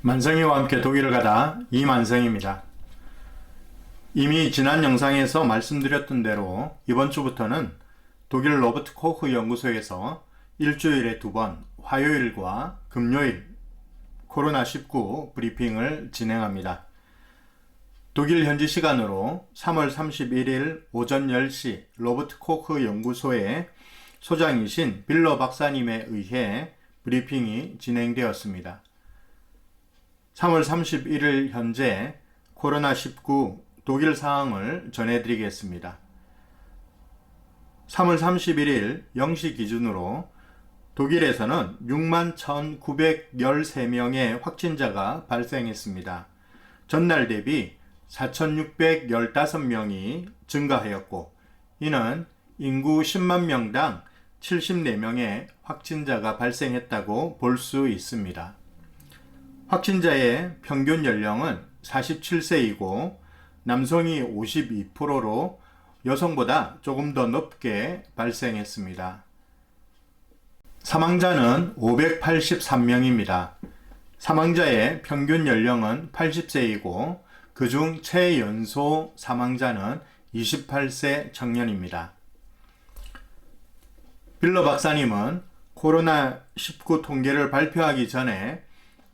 만성이와 함께 독일을 가다 이만성입니다. 이미 지난 영상에서 말씀드렸던 대로 이번 주부터는 독일 로버트 코흐 연구소에서 일주일에 2번 화요일과 금요일 코로나19 브리핑을 진행합니다. 독일 현지 시간으로 3월 31일 오전 10시 로버트 코흐 연구소의 소장이신 빌러 박사님에 의해 브리핑이 진행되었습니다. 3월 31일 현재 코로나19 독일 상황을 전해드리겠습니다. 3월 31일 0시 기준으로 독일에서는 61,913명의 확진자가 발생했습니다. 전날 대비 4,615명이 증가하였고, 이는 인구 10만 명당 74명의 확진자가 발생했다고 볼 수 있습니다. 확진자의 평균 연령은 47세이고 남성이 52%로 여성보다 조금 더 높게 발생했습니다. 사망자는 583명입니다. 사망자의 평균 연령은 80세이고 그중 최연소 사망자는 28세 청년입니다. 빌러 박사님은 코로나19 통계를 발표하기 전에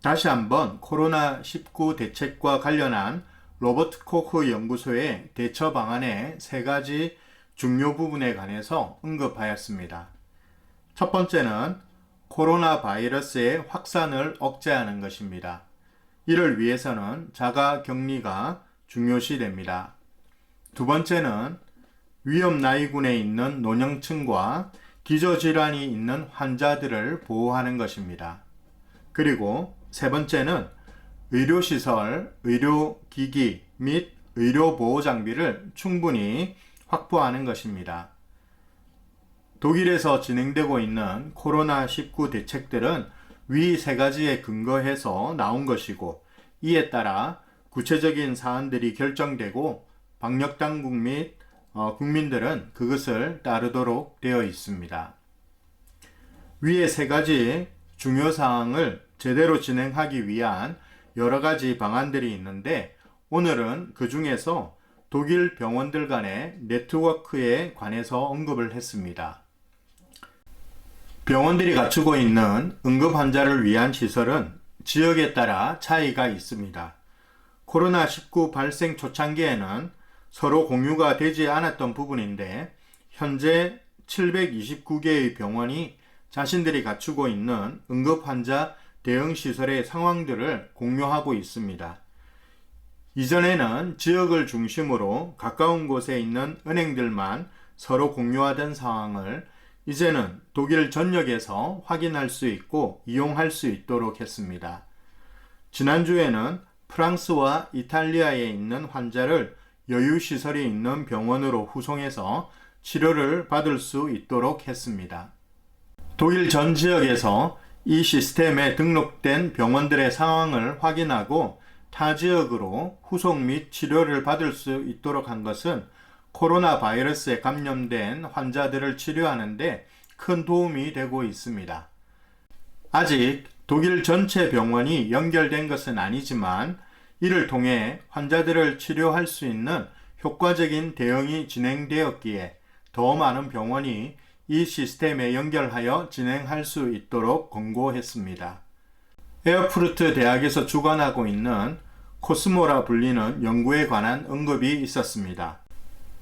다시 한번 코로나19 대책과 관련한 로버트 코흐 연구소의 대처 방안의 3가지 중요 부분에 관해서 언급하였습니다. 첫 번째는 코로나 바이러스의 확산을 억제하는 것입니다. 이를 위해서는 자가 격리가 중요시됩니다. 두 번째는 위험 나이군에 있는 노년층과 기저질환이 있는 환자들을 보호하는 것입니다. 그리고 세 번째는 의료시설, 의료기기 및 의료보호장비를 충분히 확보하는 것입니다. 독일에서 진행되고 있는 코로나19 대책들은 위 3가지에 근거해서 나온 것이고, 이에 따라 구체적인 사안들이 결정되고 방역당국 및 국민들은 그것을 따르도록 되어 있습니다. 위의 3가지 중요 사항을 제대로 진행하기 위한 여러 가지 방안들이 있는데, 오늘은 그 중에서 독일 병원들 간의 네트워크에 관해서 언급을 했습니다. 병원들이 갖추고 있는 응급 환자를 위한 시설은 지역에 따라 차이가 있습니다. 코로나19 발생 초창기에는 서로 공유가 되지 않았던 부분인데, 현재 729개의 병원이 자신들이 갖추고 있는 응급 환자 대응 시설의 상황들을 공유하고 있습니다. 이전에는 지역을 중심으로 가까운 곳에 있는 은행들만 서로 공유하던 상황을 이제는 독일 전역에서 확인할 수 있고 이용할 수 있도록 했습니다. 지난주에는 프랑스와 이탈리아에 있는 환자를 여유시설이 있는 병원으로 후송해서 치료를 받을 수 있도록 했습니다. 독일 전 지역에서 이 시스템에 등록된 병원들의 상황을 확인하고 타 지역으로 후송 및 치료를 받을 수 있도록 한 것은 코로나 바이러스에 감염된 환자들을 치료하는 데 큰 도움이 되고 있습니다. 아직 독일 전체 병원이 연결된 것은 아니지만 이를 통해 환자들을 치료할 수 있는 효과적인 대응이 진행되었기에 더 많은 병원이 이 시스템에 연결하여 진행할 수 있도록 권고했습니다. 에어프루트 대학에서 주관하고 있는 코스모라 불리는 연구에 관한 언급이 있었습니다.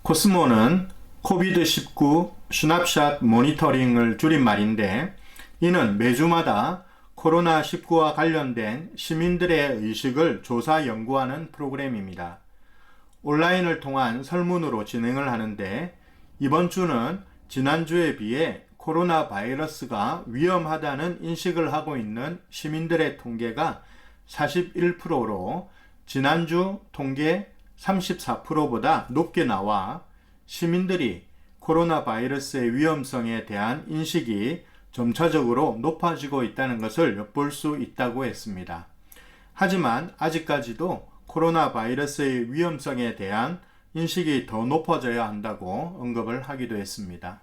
코스모는 코비드19 스냅샷 모니터링을 줄임말인데, 이는 매주마다 코로나19와 관련된 시민들의 의식을 조사 연구하는 프로그램입니다. 온라인을 통한 설문으로 진행을 하는데, 이번 주는 지난주에 비해 코로나 바이러스가 위험하다는 인식을 하고 있는 시민들의 통계가 41%로 지난주 통계 34%보다 높게 나와 시민들이 코로나 바이러스의 위험성에 대한 인식이 점차적으로 높아지고 있다는 것을 엿볼 수 있다고 했습니다. 하지만 아직까지도 코로나 바이러스의 위험성에 대한 인식이 더 높아져야 한다고 언급을 하기도 했습니다.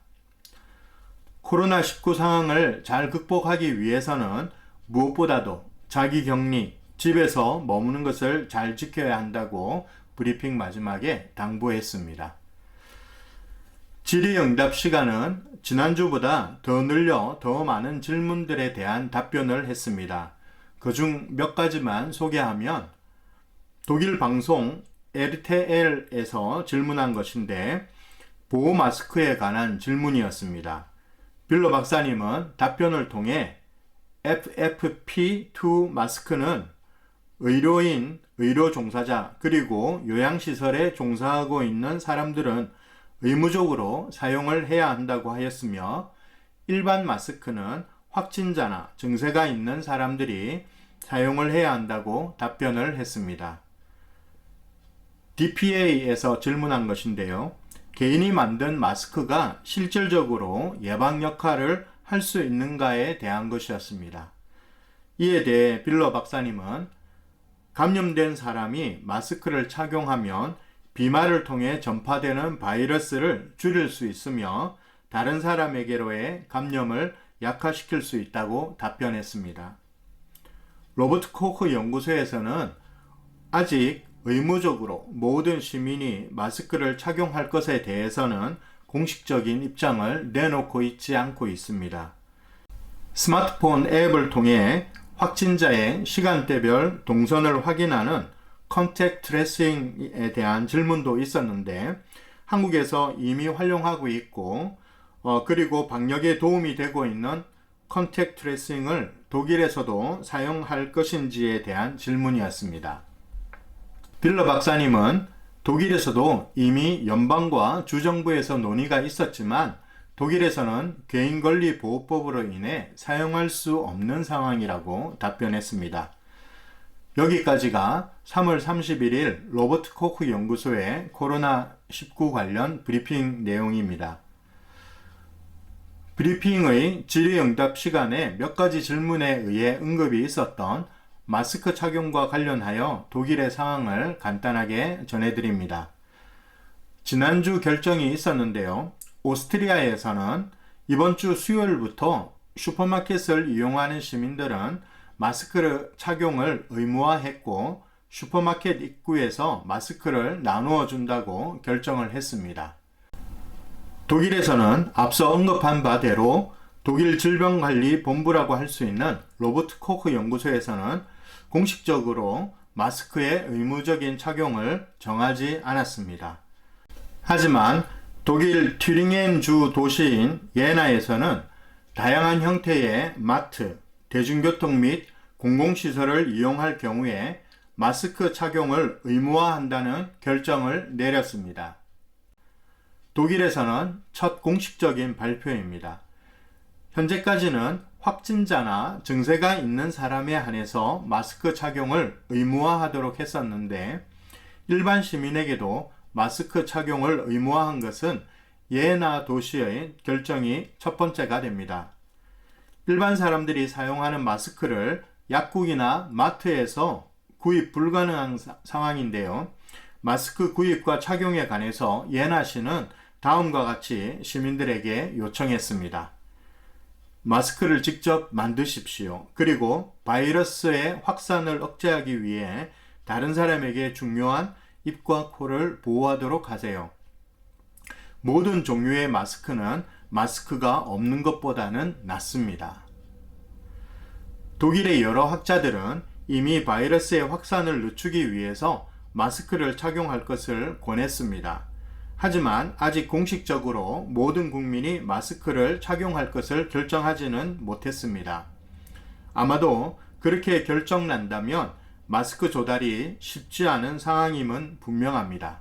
코로나19 상황을 잘 극복하기 위해서는 무엇보다도 자기 격리, 집에서 머무는 것을 잘 지켜야 한다고 브리핑 마지막에 당부했습니다. 질의응답 시간은 지난주보다 더 늘려 더 많은 질문들에 대한 답변을 했습니다. 그중 몇 가지만 소개하면 독일 방송 RTL에서 질문한 것인데 보호 마스크에 관한 질문이었습니다. 빌러 박사님은 답변을 통해 FFP2 마스크는 의료인, 의료 종사자, 그리고 요양시설에 종사하고 있는 사람들은 의무적으로 사용을 해야 한다고 하였으며 일반 마스크는 확진자나 증세가 있는 사람들이 사용을 해야 한다고 답변을 했습니다. DPA에서 질문한 것인데요. 개인이 만든 마스크가 실질적으로 예방 역할을 할 수 있는가에 대한 것이었습니다. 이에 대해 빌러 박사님은 감염된 사람이 마스크를 착용하면 비말을 통해 전파되는 바이러스를 줄일 수 있으며 다른 사람에게로의 감염을 약화시킬 수 있다고 답변했습니다. 로버트 코크 연구소에서는 아직 의무적으로 모든 시민이 마스크를 착용할 것에 대해서는 공식적인 입장을 내놓고 있지 않고 있습니다. 스마트폰 앱을 통해 확진자의 시간대별 동선을 확인하는 컨택트 트레이싱에 대한 질문도 있었는데 한국에서 이미 활용하고 있고 그리고 방역에 도움이 되고 있는 컨택트 트레이싱을 독일에서도 사용할 것인지에 대한 질문이었습니다. 빌러 박사님은 독일에서도 이미 연방과 주정부에서 논의가 있었지만 독일에서는 개인권리보호법으로 인해 사용할 수 없는 상황이라고 답변했습니다. 여기까지가 3월 31일 로버트 코크 연구소의 코로나19 관련 브리핑 내용입니다. 브리핑의 질의응답 시간에 몇 가지 질문에 의해 언급이 있었던 마스크 착용과 관련하여 독일의 상황을 간단하게 전해드립니다. 지난주 결정이 있었는데요. 오스트리아에서는 이번 주 수요일부터 슈퍼마켓을 이용하는 시민들은 마스크 착용을 의무화했고 슈퍼마켓 입구에서 마스크를 나누어 준다고 결정을 했습니다. 독일에서는 앞서 언급한 바대로 독일 질병관리본부라고 할 수 있는 로버트 코크 연구소에서는 공식적으로 마스크의 의무적인 착용을 정하지 않았습니다. 하지만 독일 튜링겐 주 도시인 예나에서는 다양한 형태의 마트, 대중교통 및 공공시설을 이용할 경우에 마스크 착용을 의무화한다는 결정을 내렸습니다. 독일에서는 첫 공식적인 발표입니다. 현재까지는 확진자나 증세가 있는 사람에 한해서 마스크 착용을 의무화하도록 했었는데 일반 시민에게도 마스크 착용을 의무화한 것은 예나 도시의 결정이 첫 번째가 됩니다. 일반 사람들이 사용하는 마스크를 약국이나 마트에서 구입 불가능한 상황인데요. 마스크 구입과 착용에 관해서 예나시는 다음과 같이 시민들에게 요청했습니다. 마스크를 직접 만드십시오. 그리고 바이러스의 확산을 억제하기 위해 다른 사람에게 중요한 입과 코를 보호하도록 하세요. 모든 종류의 마스크는 마스크가 없는 것보다는 낫습니다. 독일의 여러 학자들은 이미 바이러스의 확산을 늦추기 위해서 마스크를 착용할 것을 권했습니다. 하지만 아직 공식적으로 모든 국민이 마스크를 착용할 것을 결정하지는 못했습니다. 아마도 그렇게 결정난다면 마스크 조달이 쉽지 않은 상황임은 분명합니다.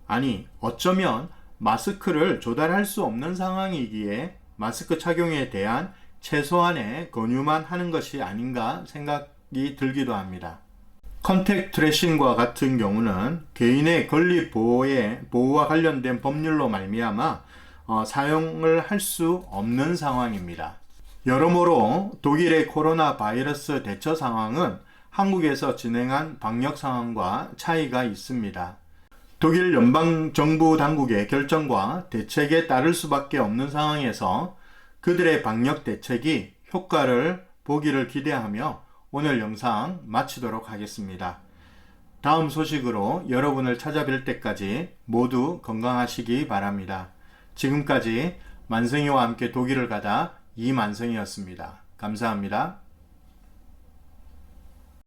아니, 어쩌면 마스크를 조달할 수 없는 상황이기에 마스크 착용에 대한 최소한의 권유만 하는 것이 아닌가 생각이 들기도 합니다. 컨택트 트레이싱과 같은 경우는 개인의 권리 보호와 관련된 법률로 말미암아 사용을 할 수 없는 상황입니다. 여러모로 독일의 코로나 바이러스 대처 상황은 한국에서 진행한 방역 상황과 차이가 있습니다. 독일 연방정부 당국의 결정과 대책에 따를 수밖에 없는 상황에서 그들의 방역 대책이 효과를 보기를 기대하며 오늘 영상 마치도록 하겠습니다. 다음 소식으로 여러분을 찾아뵐 때까지 모두 건강하시기 바랍니다. 지금까지 만성이와 함께 독일을 가다 이만성이었습니다. 감사합니다.